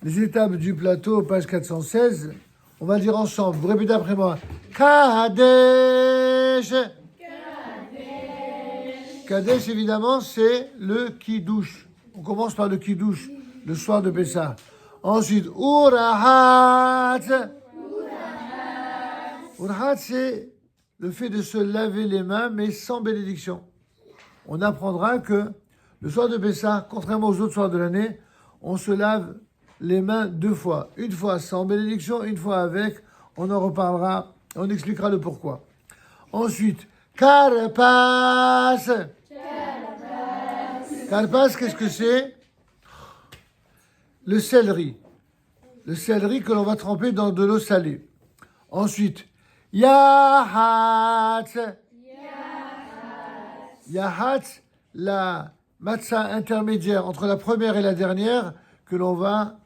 les étapes du plateau, page 416. On va le dire ensemble. Vous répétez après moi. Kadesh. Kadesh, évidemment, c'est le Kiddush. On commence par le Kiddush, le soir de Pessah. Ensuite, Urahat. Urahat, c'est le fait de se laver les mains, mais sans bénédiction. On apprendra que le soir de Pessah, contrairement aux autres soirs de l'année, on se lave les mains 2 fois. Une fois sans bénédiction, une fois avec. On en reparlera, on expliquera le pourquoi. Ensuite, Karpas. Karpas, qu'est-ce que c'est? Le céleri. Le céleri que l'on va tremper dans de l'eau salée. Ensuite, Yahat. Yahat, la matzah intermédiaire entre la première et la dernière que l'on va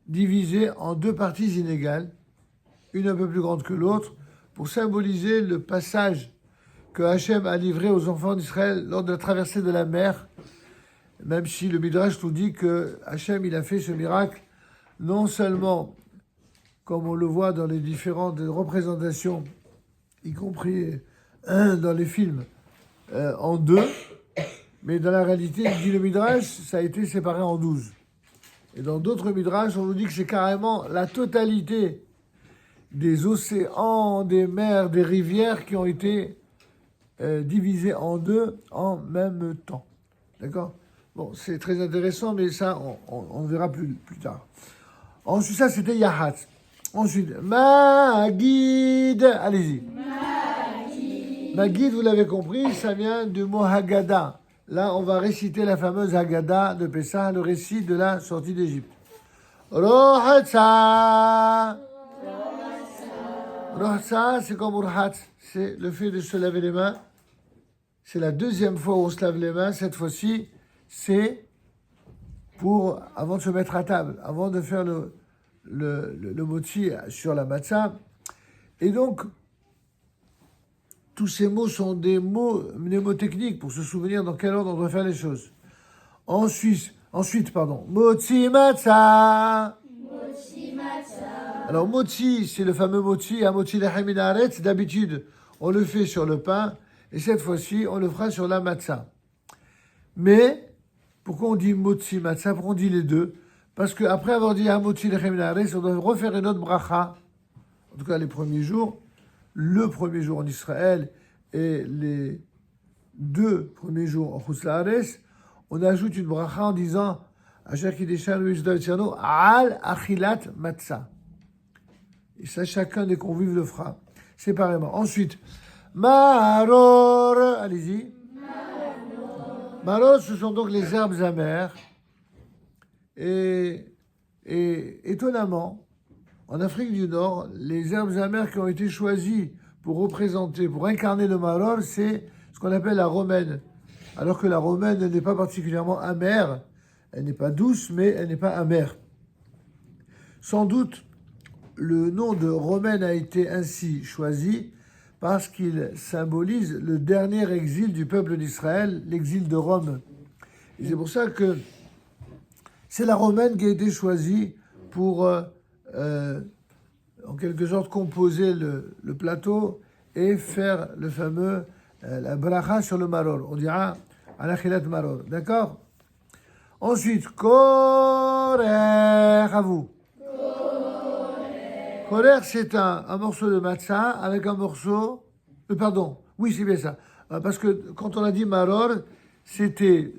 diviser en 2 parties inégales, une un peu plus grande que l'autre, pour symboliser le passage que Hachem a livré aux enfants d'Israël lors de la traversée de la mer, même si le Midrash nous dit que Hachem, il a fait ce miracle non seulement, comme on le voit dans les différentes représentations, y compris dans les films, en 2, mais dans la réalité, dit le Midrash, ça a été séparé en 12. Et dans d'autres Midrash, on nous dit que c'est carrément la totalité des océans, des mers, des rivières qui ont été divisées en 2 en même temps. D'accord? Bon, c'est très intéressant, mais ça, on verra plus tard. Ensuite, ça, c'était Yahat. Ensuite, Magid. Allez-y. Magid, vous l'avez compris, ça vient du mot Haggadah. Là, on va réciter la fameuse Haggadah de Pessah, le récit de la sortie d'Égypte. Rohatza. Rohatza, c'est comme Urhat. C'est le fait de se laver les mains. C'est la 2e fois où on se lave les mains. Cette fois-ci, c'est pour, avant de se mettre à table, avant de faire le moti sur la matzah. Et donc, tous ces mots sont des mots mnémotechniques pour se souvenir dans quel ordre on doit faire les choses. Ensuite, moti matzah. Alors, moti, c'est le fameux moti, à moti lechem min haaretz. D'habitude, on le fait sur le pain, et cette fois-ci, on le fera sur la matzah. Mais, pourquoi on dit moti matzah? Pourquoi on dit les deux? Parce qu'après avoir dit à moti lechem min haaretz, on doit refaire une autre bracha, en tout cas les premiers jours, le premier jour en Israël et les 2 premiers jours en Chutz La'aretz, on ajoute une bracha en disant Asher kideshanu yishdav al achilat matzah. Et ça, chacun des convives le fera séparément. Ensuite, maror, allez-y. Maror, ce sont donc les herbes amères. Et étonnamment, en Afrique du Nord, les herbes amères qui ont été choisies pour représenter, pour incarner le maror, c'est ce qu'on appelle la romaine. Alors que la romaine n'est pas particulièrement amère, elle n'est pas douce, mais elle n'est pas amère. Sans doute, le nom de romaine a été ainsi choisi parce qu'il symbolise le dernier exil du peuple d'Israël, l'exil de Rome. Et c'est pour ça que c'est la romaine qui a été choisie pour en quelque sorte composer le plateau et faire le fameux la bracha sur le maror. On dira alachilat maror, d'accord? Ensuite, korer, à vous. Korer, c'est un morceau de matzah avec un morceau pardon, oui, c'est bien ça, parce que quand on a dit maror, c'était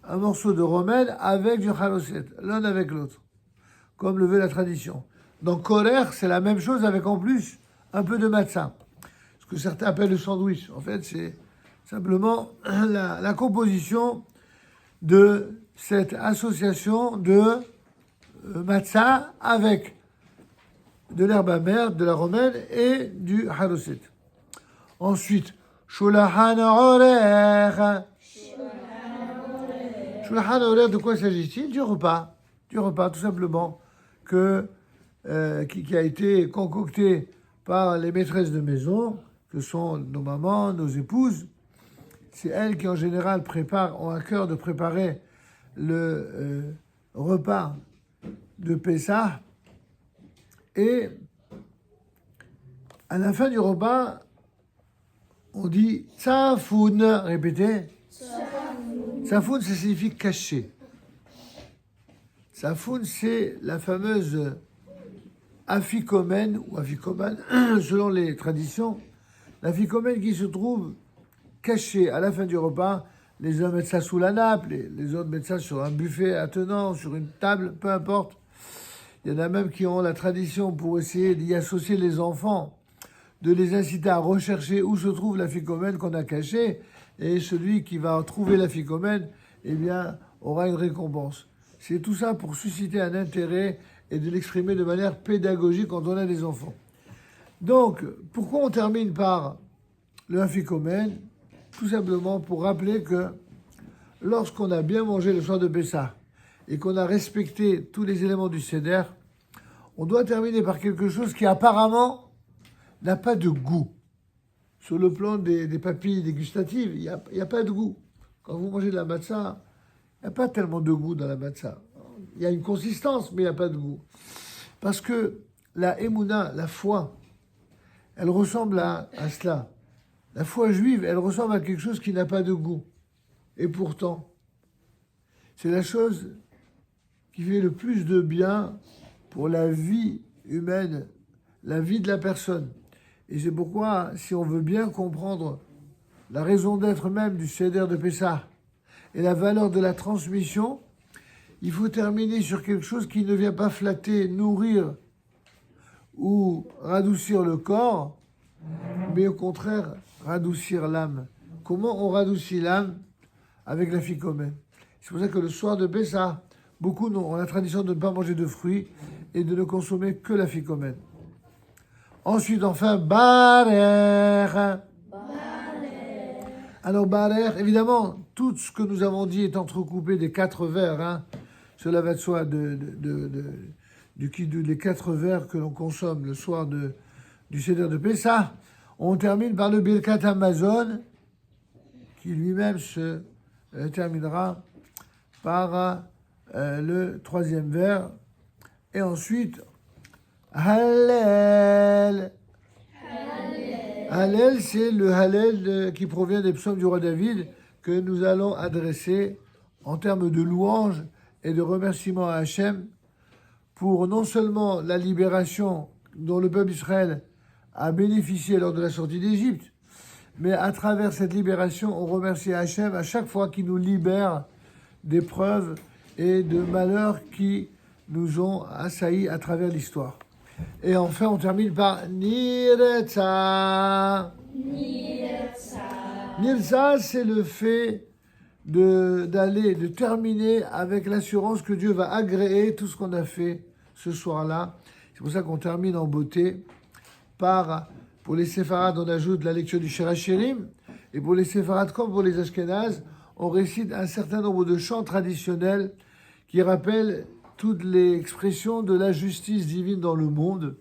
un morceau de romaine avec du charoset, l'un avec l'autre, comme le veut la tradition. Donc, korer, c'est la même chose avec en plus un peu de matzah. Ce que certains appellent le sandwich. En fait, c'est simplement la composition de cette association de matzah avec de l'herbe amère, de la romaine et du haroset. Ensuite, shulahan orer. Shulahan orer, de quoi s'agit-il? Du repas, tout simplement, qui a été concocté par les maîtresses de maison, que sont nos mamans, nos épouses. C'est elles qui, en général, ont à cœur de préparer le repas de Pessah. Et à la fin du repas, on dit Tsafoun. Répétez. Tsafoun, ça signifie caché. Tsafoun, c'est la fameuse afikomen ou afikoman, selon les traditions. L'afikomen qui se trouve caché à la fin du repas. Les uns mettent ça sous la nappe, les autres mettent ça sur un buffet attenant, sur une table, peu importe. Il y en a même qui ont la tradition pour essayer d'y associer les enfants, de les inciter à rechercher où se trouve la ficomène qu'on a cachée, et celui qui va trouver la ficomène, eh bien, aura une récompense. C'est tout ça pour susciter un intérêt et de l'exprimer de manière pédagogique quand on a des enfants. Donc, pourquoi on termine par le afikomen? Tout simplement pour rappeler que lorsqu'on a bien mangé le soir de Pessah et qu'on a respecté tous les éléments du Seder, on doit terminer par quelque chose qui apparemment n'a pas de goût. Sur le plan des papilles dégustatives, il n'y a pas de goût. Quand vous mangez de la matzah, il n'y a pas tellement de goût dans la matzah. Il y a une consistance, mais il n'y a pas de goût. Parce que la émouna, la foi, elle ressemble à cela. La foi juive, elle ressemble à quelque chose qui n'a pas de goût. Et pourtant, c'est la chose qui fait le plus de bien pour la vie humaine, la vie de la personne. Et c'est pourquoi, si on veut bien comprendre la raison d'être même du Seder de Pessah et la valeur de la transmission, il faut terminer sur quelque chose qui ne vient pas flatter, nourrir ou radoucir le corps, mais au contraire, radoucir l'âme. Comment on radoucit l'âme? Avec la ficomène. C'est pour ça que le soir de Pessah, beaucoup ont la tradition de ne pas manger de fruits et de ne consommer que la ficomène. Ensuite, enfin, Barer. Alors, Barer, évidemment, tout ce que nous avons dit est entrecoupé des 4 vers. Hein. Cela va de soi les 4 vers que l'on consomme le soir du Seder de Pessah. On termine par le Birkat Hamazon, qui lui-même se terminera par le 3e vers. Et ensuite, Hallel. Hallel, c'est le Hallel qui provient des psaumes du roi David que nous allons adresser en termes de louange et de remerciement à Hachem pour non seulement la libération dont le peuple d'Israël a bénéficié lors de la sortie d'Égypte, mais à travers cette libération, on remercie Hachem à chaque fois qu'il nous libère d'épreuves et de malheurs qui nous ont assaillis à travers l'histoire. Et enfin, on termine par Niretza. Niretza, c'est le fait de terminer avec l'assurance que Dieu va agréer tout ce qu'on a fait ce soir-là. C'est pour ça qu'on termine en beauté pour les séfarades, on ajoute la lecture du Shir HaShirim, et pour les séfarades comme pour les ashkénazes, on récite un certain nombre de chants traditionnels qui rappellent toutes les expressions de la justice divine dans le monde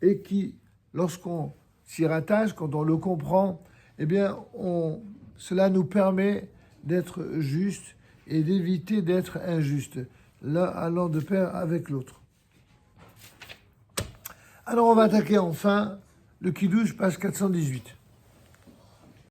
et qui, lorsqu'on s'y rattache, quand on le comprend, eh bien, cela nous permet d'être juste et d'éviter d'être injuste, l'un allant de pair avec l'autre. Alors, on va attaquer enfin le Kiddush, page 418.